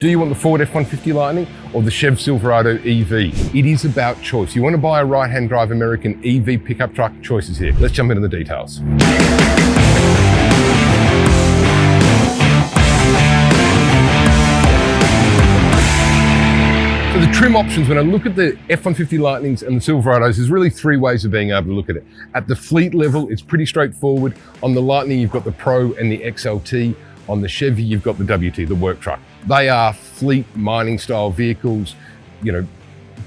Do you want the Ford F-150 Lightning or the Chevy Silverado EV? It is about choice. You want to buy a right-hand drive American EV pickup truck? Choices here. Let's jump into the details. So the trim options, when I look at the F-150 Lightnings and the Silverados, there's really three ways of being able to look at it. At the fleet level, it's pretty straightforward. On the Lightning, you've got the Pro and the XLT. On the Chevy, you've got the WT, the work truck. They are fleet mining style vehicles, you know,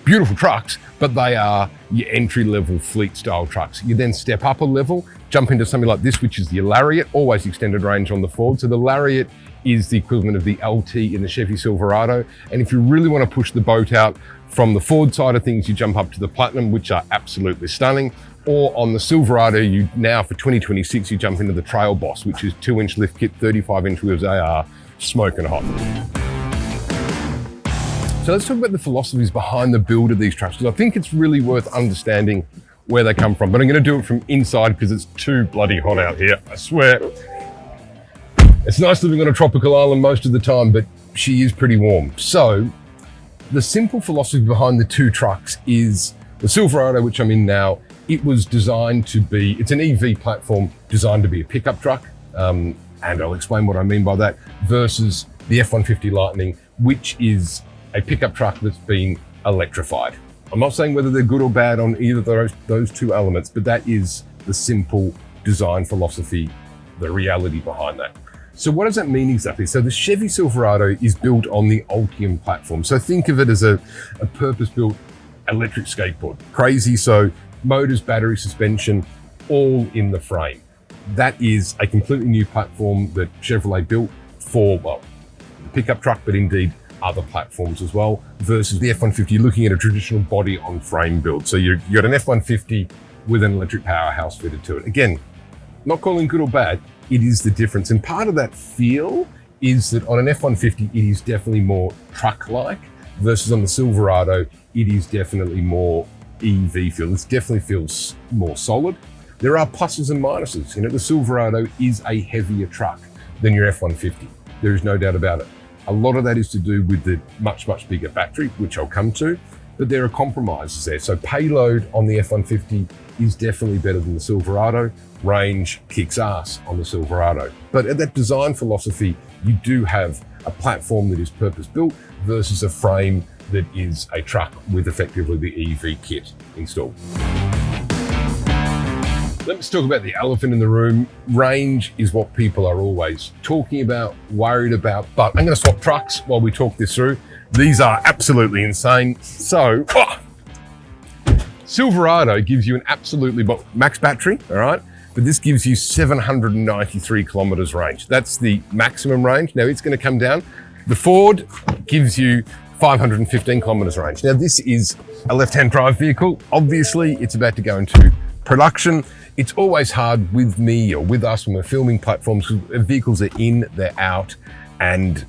beautiful trucks, but they are your entry level fleet style trucks. You then step up a level, jump into something like this, which is the Lariat, always extended range on the Ford. So the Lariat is the equivalent of the LT in the Chevy Silverado. And if you really want to push the boat out from the Ford side of things, you jump up to the Platinum, which are absolutely stunning. Or on the Silverado, you now for 2026, you jump into the Trail Boss, which is 2-inch lift kit, 35-inch wheels. They are smoking hot. So let's talk about the philosophies behind the build of these trucks, because I think it's really worth understanding where they come from. But I'm going to do it from inside because it's too bloody hot out here, I swear. It's nice living on a tropical island most of the time, but she is pretty warm. So the simple philosophy behind the two trucks is the Silverado, which I'm in now. It was designed to be, it's an EV platform designed to be a pickup truck. And I'll explain what I mean by that, versus the F-150 Lightning, which is a pickup truck that's been electrified. I'm not saying whether they're good or bad on either of those two elements, but that is the simple design philosophy, the reality behind that. So what does that mean exactly? So the Chevy Silverado is built on the Ultium platform. So think of it as a purpose-built electric skateboard. Crazy, so motors, battery, suspension, all in the frame. That is a completely new platform that Chevrolet built for, well, the pickup truck, but indeed other platforms as well, versus the F-150, looking at a traditional body on frame build. So you got an F-150 with an electric powerhouse fitted to it. Again, not calling good or bad, it is the difference. And part of that feel is that on an F-150, it is definitely more truck-like, versus on the Silverado, it is definitely more EV feel. It definitely feels more solid. There are pluses and minuses. You know, the Silverado is a heavier truck than your F-150. There is no doubt about it. A lot of that is to do with the much, much bigger battery, which I'll come to, but there are compromises there. So payload on the F-150 is definitely better than the Silverado. Range kicks ass on the Silverado. But at that design philosophy, you do have a platform that is purpose-built versus a frame that is a truck with effectively the EV kit installed. Let's talk about the elephant in the room. Range is what people are always talking about, worried about, but I'm going to swap trucks while we talk this through. These are absolutely insane. So, Silverado gives you an absolutely max battery, all right? But this gives you 793 kilometers range. That's the maximum range. Now it's going to come down. The Ford gives you 515 kilometers range. Now this is a left-hand drive vehicle. Obviously, it's about to go into production. It's always hard with me or with us when we're filming platforms, because vehicles are in, they're out, and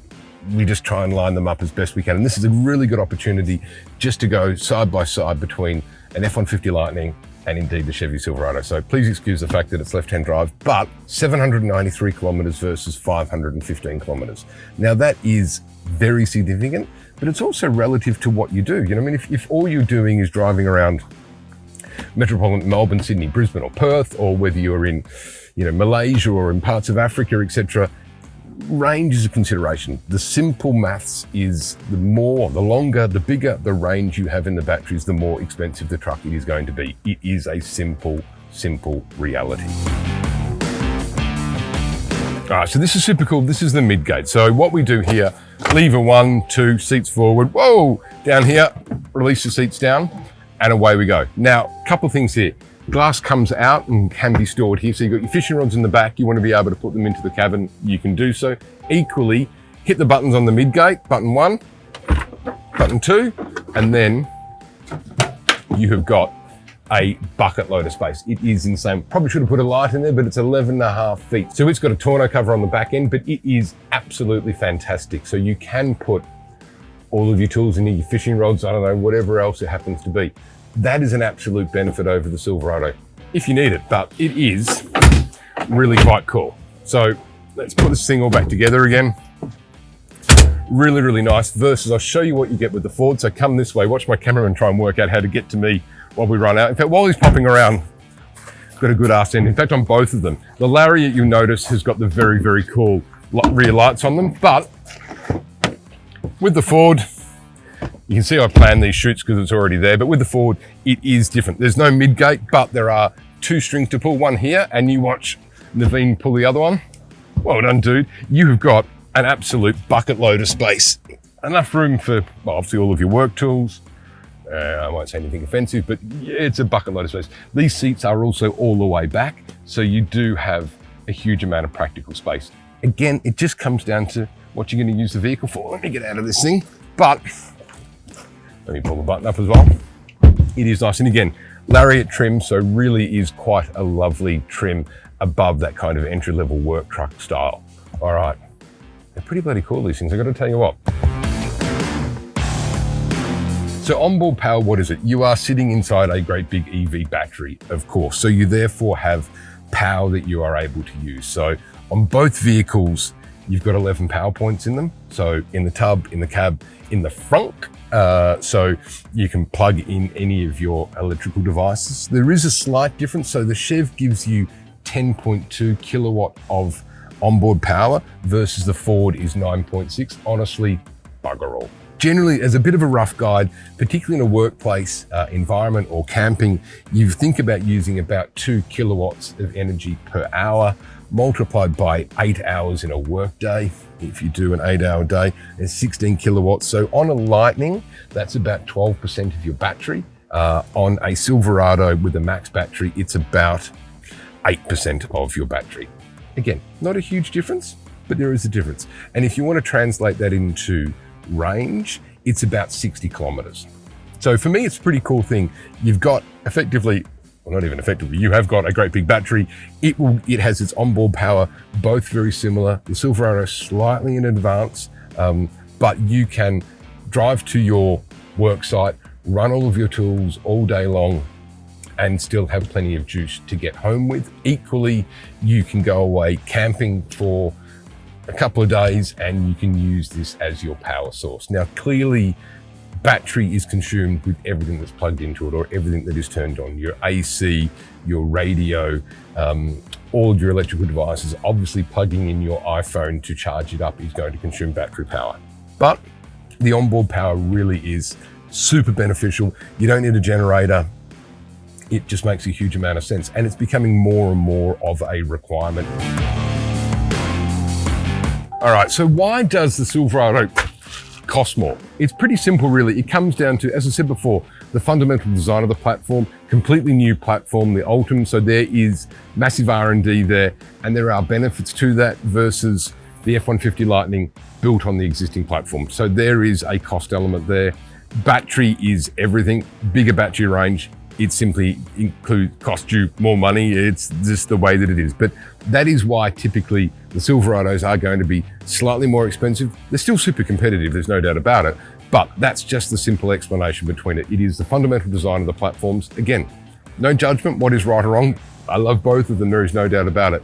we just try and line them up as best we can. And this is a really good opportunity just to go side by side between an F-150 Lightning and indeed the Chevy Silverado. So please excuse the fact that it's left-hand drive, but 793 kilometers versus 515 kilometers. Now that is very significant, but it's also relative to what you do. You know, I mean, if all you're doing is driving around metropolitan Melbourne, Sydney, Brisbane, or Perth, or whether you're in, you know, Malaysia or in parts of Africa, etc., range is a consideration. The simple maths is the longer, the bigger the range you have in the batteries, the more expensive the truck it is going to be. It is a simple reality. All right, so this is super cool. This is the Midgate. So what we do here, lever 1, 2, seats forward, whoa, down here, release the seats down, and away we go. Now, a couple of things here. Glass comes out and can be stored here. So you've got your fishing rods in the back. You want to be able to put them into the cabin. You can do so. Equally, hit the buttons on the Midgate, button 1, button 2, and then you have got a bucket load of space. It is insane. Probably should have put a light in there, but it's 11.5 feet. So it's got a tonneau cover on the back end, but it is absolutely fantastic. So you can put all of your tools in your fishing rods, I don't know, whatever else it happens to be. That is an absolute benefit over the Silverado, if you need it, but it is really quite cool. So let's put this thing all back together again. Really, really nice versus I'll show you what you get with the Ford. So come this way, watch my cameraman try and work out how to get to me while we run out. In fact, while he's popping around, got a good arse end. In fact, on both of them. The Lariat, you'll notice, has got the very, very cool rear lights on them. But with the Ford, you can see I planned these shoots because it's already there. But with the Ford, it is different. There's no Midgate, but there are 2 strings to pull, one here, and you watch Naveen pull the other one. Well done, dude. You have got an absolute bucket load of space. Enough room for, well, obviously all of your work tools. I won't say anything offensive, but it's a bucket load of space. These seats are also all the way back, so you do have a huge amount of practical space. Again, it just comes down to what you're going to use the vehicle for. Let me get out of this thing, but let me pull the button up as well. It is nice, and again, Lariat trim, so really is quite a lovely trim above that kind of entry-level work truck style. All right, they're pretty bloody cool, these things, I've got to tell you what. So Onboard Power, what is it? You are sitting inside a great big EV battery, of course. So you therefore have power that you are able to use. So on both vehicles, you've got 11 power points in them. So in the tub, in the cab, in the front. So you can plug in any of your electrical devices. There is a slight difference. So the Chev gives you 10.2 kilowatt of onboard power versus the Ford is 9.6. Honestly, bugger all. Generally, as a bit of a rough guide, particularly in a workplace environment or camping, you think about using about 2 kilowatts of energy per hour, multiplied by 8 hours in a work day. If you do an 8-hour day, it's 16 kilowatts. So on a Lightning, that's about 12% of your battery. On a Silverado with a max battery, it's about 8% of your battery. Again, not a huge difference, but there is a difference. And if you want to translate that into range, it's about 60 kilometers. So for me, it's a pretty cool thing. You've got effectively, well, not even effectively, you have got a great big battery. It has its onboard power, both very similar. The Silverado slightly in advance, but you can drive to your work site, run all of your tools all day long, and still have plenty of juice to get home with. Equally, you can go away camping for a couple of days and you can use this as your power source. Now, clearly, battery is consumed with everything that's plugged into it or everything that is turned on. Your AC, your radio, all of your electrical devices. Obviously, plugging in your iPhone to charge it up is going to consume battery power. But the onboard power really is super beneficial. You don't need a generator. It just makes a huge amount of sense. And it's becoming more and more of a requirement. All right, so why does the Silverado cost more? It's pretty simple, really. It comes down to, as I said before, the fundamental design of the platform, completely new platform, the Ultium. So there is massive R&D there, and there are benefits to that versus the F-150 Lightning built on the existing platform. So there is a cost element there. Battery is everything. Bigger battery range. It simply costs you more money. It's just the way that it is. But that is why typically the Silverados are going to be slightly more expensive. They're still super competitive, there's no doubt about it. But that's just the simple explanation between it. It is the fundamental design of the platforms. Again, no judgment, what is right or wrong. I love both of them, there is no doubt about it.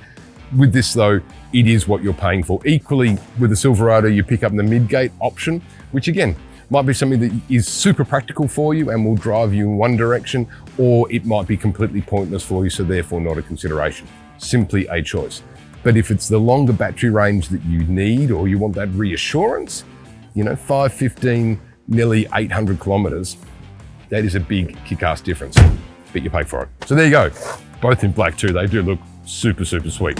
With this though, it is what you're paying for. Equally, with the Silverado, you pick up the Midgate option, which again, might be something that is super practical for you and will drive you in one direction, or it might be completely pointless for you, so therefore not a consideration. Simply a choice. But if it's the longer battery range that you need, or you want that reassurance, 515, nearly 800 kilometers, that is a big kick-ass difference, but you pay for it. So there you go. Both in black too. They do look super, super sweet.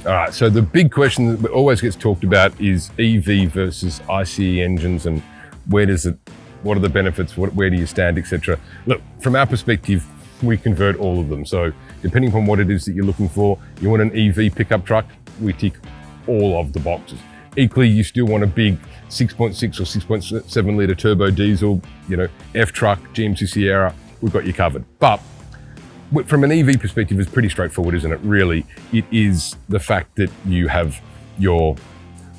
All right, so the big question that always gets talked about is EV versus ICE engines and what are the benefits, where do you stand, etc. Look, from our perspective, we convert all of them. So depending upon what it is that you're looking for, you want an EV pickup truck, we tick all of the boxes. Equally, you still want a big 6.6 or 6.7 litre turbo diesel, F truck, GMC Sierra, we've got you covered. But from an EV perspective, it's pretty straightforward, isn't it? Really, it is the fact that you have your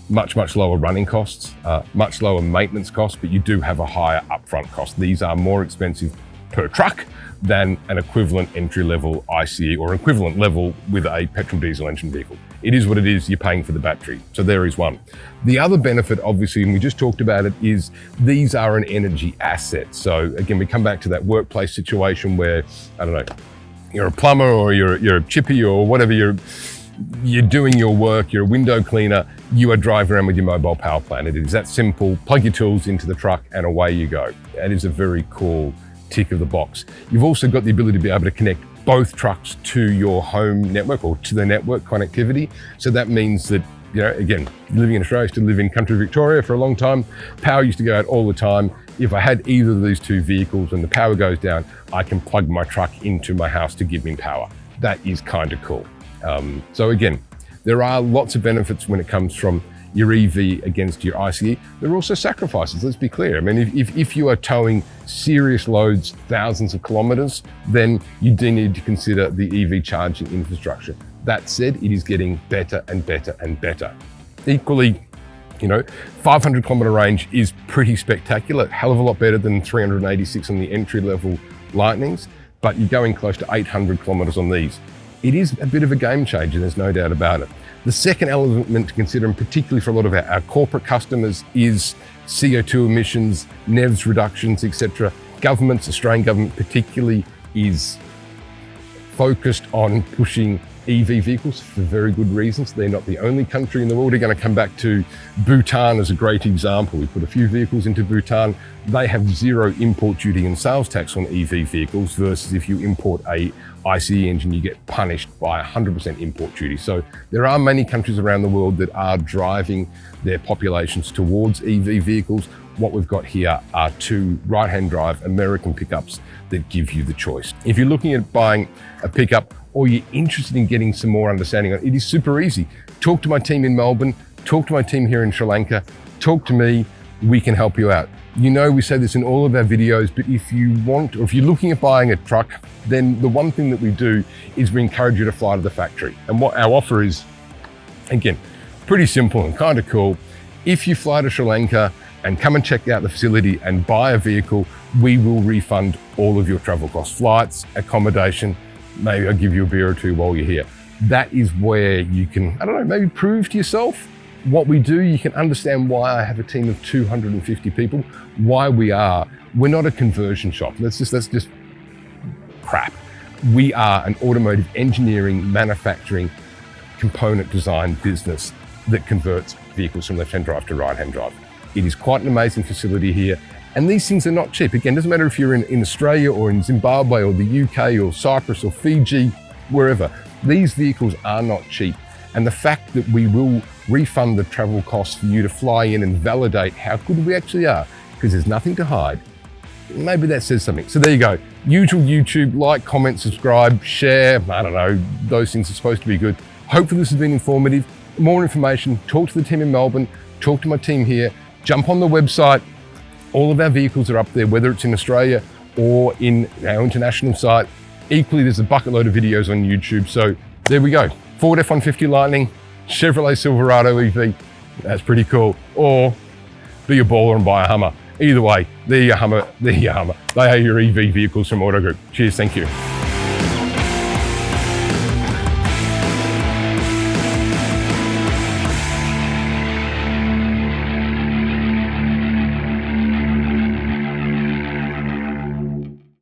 much, much lower running costs, much lower maintenance costs, but you do have a higher upfront cost. These are more expensive per truck than an equivalent entry-level ICE or equivalent level with a petrol diesel engine vehicle. It is what it is, you're paying for the battery. So there is one. The other benefit, obviously, and we just talked about it, is these are an energy asset. So again, we come back to that workplace situation where, I don't know, you're a plumber or you're a chippy or whatever, you're doing your work, you're a window cleaner, you are driving around with your mobile power plant. It is that simple. Plug your tools into the truck and away you go. That is a very cool tick of the box. You've also got the ability to be able to connect both trucks to your home network or to the network connectivity. So that means that, you know, again, living in Australia, I used to live in country Victoria for a long time. Power used to go out all the time. If I had either of these two vehicles and the power goes down, I can plug my truck into my house to give me power. That is kind of cool. So again, there are lots of benefits when it comes from your EV against your ICE. There are also sacrifices, let's be clear. I mean, if you are towing serious loads, thousands of kilometers, then you do need to consider the EV charging infrastructure. That said, it is getting better and better and better. Equally, you know, 500 kilometer range is pretty spectacular, hell of a lot better than 386 on the entry level Lightnings, but you're going close to 800 kilometers on these. It is a bit of a game changer, there's no doubt about it. The second element to consider, and particularly for a lot of our corporate customers, is CO2 emissions, NEVs reductions, etc. Governments, Australian government particularly, is focused on pushing EV vehicles for very good reasons. They're not the only country in the world. We're going to come back to Bhutan as a great example. We put a few vehicles into Bhutan. They have zero import duty and sales tax on EV vehicles versus if you import a ICE engine, you get punished by 100% import duty. So there are many countries around the world that are driving their populations towards EV vehicles. What we've got here are two right-hand drive American pickups that give you the choice. If you're looking at buying a pickup or you're interested in getting some more understanding on it, it is super easy. Talk to my team in Melbourne, talk to my team here in Sri Lanka, talk to me, we can help you out. You know, we say this in all of our videos, but if you want, or if you're looking at buying a truck, then the one thing that we do is we encourage you to fly to the factory. And what our offer is, again, pretty simple and kind of cool. If you fly to Sri Lanka and come and check out the facility and buy a vehicle, we will refund all of your travel costs, flights, accommodation, maybe I'll give you a beer or two while you're here. That is where you can, I don't know, maybe prove to yourself what we do. You can understand why I have a team of 250 people, why we're not a conversion shop. That's just crap. We are an automotive engineering, manufacturing, component design business that converts vehicles from left-hand drive to right-hand drive. It is quite an amazing facility here. And these things are not cheap. Again, it doesn't matter if you're in Australia or in Zimbabwe or the UK or Cyprus or Fiji, wherever. These vehicles are not cheap. And the fact that we will refund the travel costs for you to fly in and validate how good we actually are, because there's nothing to hide, maybe that says something. So there you go. Usual YouTube, like, comment, subscribe, share. I don't know, those things are supposed to be good. Hopefully this has been informative. More information, talk to the team in Melbourne, talk to my team here, jump on the website. All of our vehicles are up there, whether it's in Australia or in our international site. Equally, there's a bucket load of videos on YouTube. So there we go. Ford F-150 Lightning, Chevrolet Silverado EV. That's pretty cool. Or be a baller and buy a Hummer. Either way, they're your Hummer. They are your EV vehicles from Autogroup. Cheers, thank you.